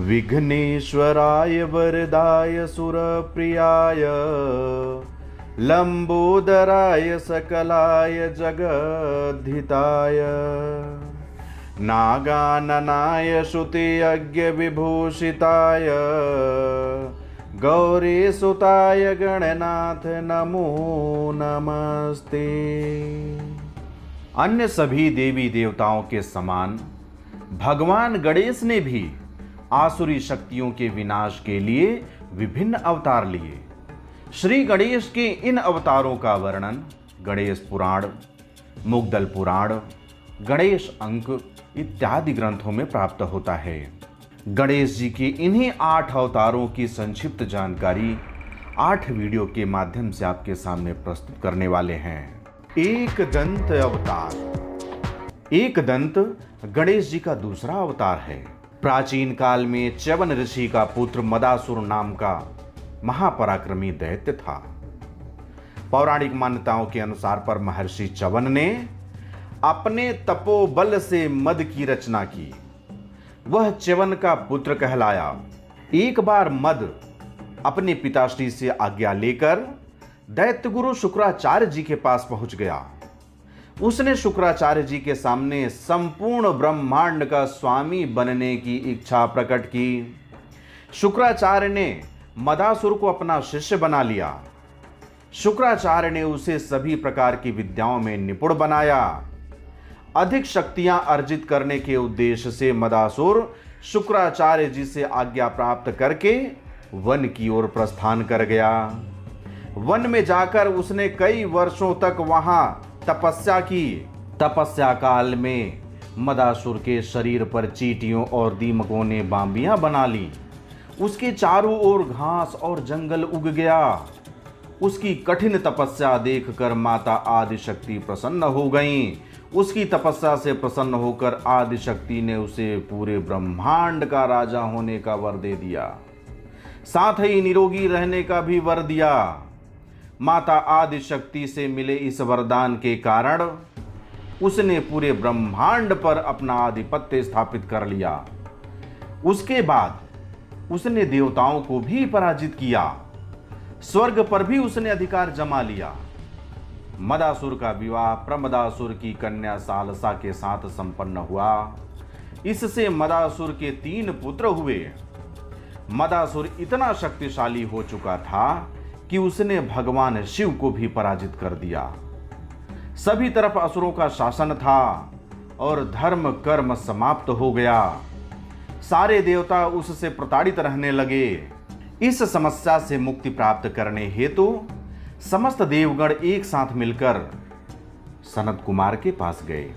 विघ्नेश्वराय वरदाय सुरप्रियाय लंबोदराय सकलाय जगद्धिताय नागाननाय श्रुतियज्ञ विभूषिताय गौरीसुताय गणनाथ नमो नमस्ते। अन्य सभी देवी देवताओं के समान भगवान गणेश ने भी आसुरी शक्तियों के विनाश के लिए विभिन्न अवतार लिए। श्री गणेश के इन अवतारों का वर्णन गणेश पुराण, मुग्दल पुराण, गणेश अंक इत्यादि ग्रंथों में प्राप्त होता है। गणेश जी के इन्हीं 8 अवतारों की संक्षिप्त जानकारी 8 वीडियो के माध्यम से आपके सामने प्रस्तुत करने वाले हैं। एक दंत अवतार। एक दंत गणेश जी का दूसरा अवतार है। प्राचीन काल में च्यवन ऋषि का पुत्र मदासुर नाम का महापराक्रमी दैत्य था। पौराणिक मान्यताओं के अनुसार पर महर्षि च्यवन ने अपने तपोबल से मद की रचना की। वह च्यवन का पुत्र कहलाया। एक बार मद अपने पिताश्री से आज्ञा लेकर दैत्य गुरु शुक्राचार्य जी के पास पहुंच गया। उसने शुक्राचार्य जी के सामने संपूर्ण ब्रह्मांड का स्वामी बनने की इच्छा प्रकट की। शुक्राचार्य ने मदासुर को अपना शिष्य बना लिया। शुक्राचार्य ने उसे सभी प्रकार की विद्याओं में निपुण बनाया। अधिक शक्तियां अर्जित करने के उद्देश्य से मदासुर शुक्राचार्य जी से आज्ञा प्राप्त करके वन की ओर प्रस्थान कर गया। वन में जाकर उसने कई वर्षों तक वहां तपस्या की। तपस्या काल में मदासुर के शरीर पर चींटियों और दीमकों ने बांबियां बना ली। उसके चारों ओर घास और जंगल उग गया। उसकी कठिन तपस्या देखकर माता आदिशक्ति प्रसन्न हो गईं। उसकी तपस्या से प्रसन्न होकर आदिशक्ति ने उसे पूरे ब्रह्मांड का राजा होने का वर दे दिया। साथ ही निरोगी रहने का भी वर दिया। माता आदिशक्ति से मिले इस वरदान के कारण उसने पूरे ब्रह्मांड पर अपना आधिपत्य स्थापित कर लिया। उसके बाद उसने देवताओं को भी पराजित किया। स्वर्ग पर भी उसने अधिकार जमा लिया। मदासुर का विवाह प्रमदासुर की कन्या सालसा के साथ संपन्न हुआ। इससे मदासुर के 3 पुत्र हुए। मदासुर इतना शक्तिशाली हो चुका था कि उसने भगवान शिव को भी पराजित कर दिया। सभी तरफ असुरों का शासन था और धर्म कर्म समाप्त हो गया। सारे देवता उससे प्रताड़ित रहने लगे। इस समस्या से मुक्ति प्राप्त करने हेतु समस्त देवगण एक साथ मिलकर सनत कुमार के पास गए।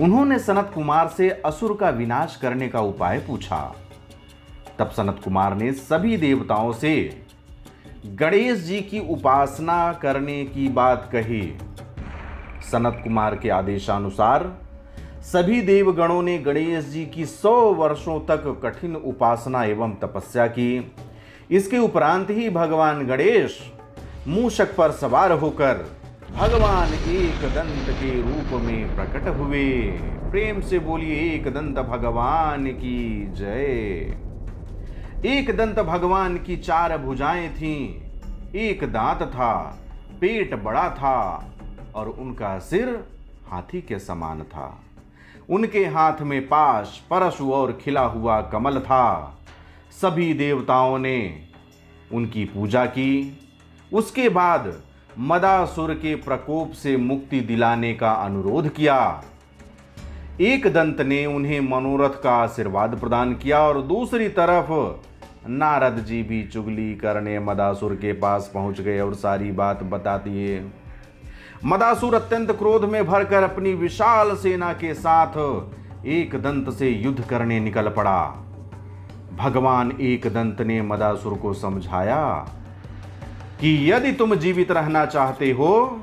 उन्होंने सनत कुमार से असुर का विनाश करने का उपाय पूछा। तब सनत कुमार ने सभी देवताओं से गणेश जी की उपासना करने की बात कही। सनत कुमार के आदेशानुसार सभी देवगणों ने गणेश जी की 100 वर्षों तक कठिन उपासना एवं तपस्या की। इसके उपरांत ही भगवान गणेश मूषक पर सवार होकर भगवान एक दंत के रूप में प्रकट हुए। प्रेम से बोलिए एक दंत भगवान की जय। एक दंत भगवान की 4 भुजाएं थीं। एक दांत था, पेट बड़ा था और उनका सिर हाथी के समान था। उनके हाथ में पाश, परशु और खिला हुआ कमल था। सभी देवताओं ने उनकी पूजा की। उसके बाद मदासुर के प्रकोप से मुक्ति दिलाने का अनुरोध किया। एक दंत ने उन्हें मनोरथ का आशीर्वाद प्रदान किया और दूसरी तरफ नारद जी भी चुगली करने मदासुर के पास पहुंच गए और सारी बात बता दिए। मदासुर अत्यंत क्रोध में भरकर अपनी विशाल सेना के साथ एक दंत से युद्ध करने निकल पड़ा। भगवान एक दंत ने मदासुर को समझाया कि यदि तुम जीवित रहना चाहते हो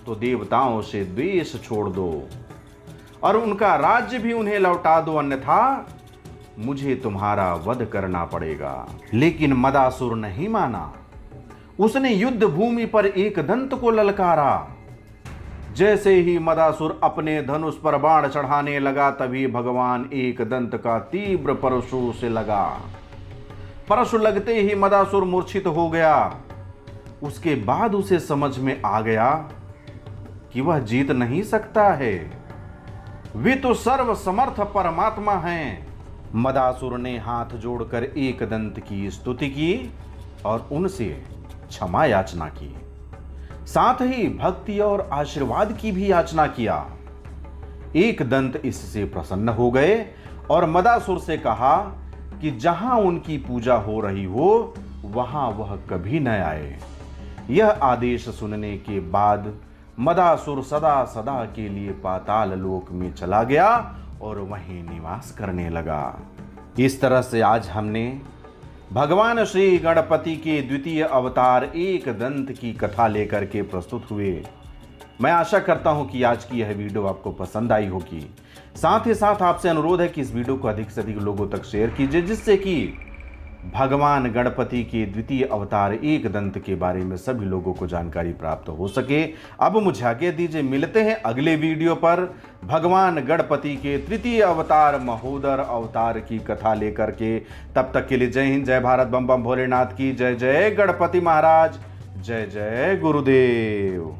तो देवताओं से द्वेष छोड़ दो और उनका राज्य भी उन्हें लौटा दो, अन्यथा मुझे तुम्हारा वध करना पड़ेगा। लेकिन मदासुर नहीं माना। उसने युद्ध भूमि पर एक दंत को ललकारा। जैसे ही मदासुर अपने धनुष पर बाण चढ़ाने लगा, तभी भगवान एकदंत का तीव्र परशु से लगा। परशु लगते ही मदासुर मूर्छित हो गया। उसके बाद उसे समझ में आ गया कि वह जीत नहीं सकता है, वे तो सर्व समर्थ परमात्मा हैं। मदासुर ने हाथ जोड़कर एकदंत की स्तुति की और उनसे क्षमा याचना की, साथ ही भक्ति और आशीर्वाद की भी याचना किया। एकदंत इससे प्रसन्न हो गए और मदासुर से कहा कि जहां उनकी पूजा हो रही हो वहां वह कभी न आए। यह आदेश सुनने के बाद मदासुर सदा सदा के लिए पाताल लोक में चला गया और वहीं निवास करने लगा। इस तरह से आज हमने भगवान श्री गणपति के द्वितीय अवतार एकदंत की कथा लेकर के प्रस्तुत हुए। मैं आशा करता हूं कि आज की यह वीडियो आपको पसंद आई होगी। साथ ही साथ आपसे अनुरोध है कि इस वीडियो को अधिक से अधिक लोगों तक शेयर कीजिए, जिससे कि भगवान गणपति के द्वितीय अवतार एकदंत के बारे में सभी लोगों को जानकारी प्राप्त हो सके। अब मुझे आज्ञा दीजिए, मिलते हैं अगले वीडियो पर भगवान गणपति के तृतीय अवतार महोदर अवतार की कथा लेकर के। तब तक के लिए जय हिंद, जय भारत, बम बम भोलेनाथ की जय। जय गणपति महाराज, जय जय गुरुदेव।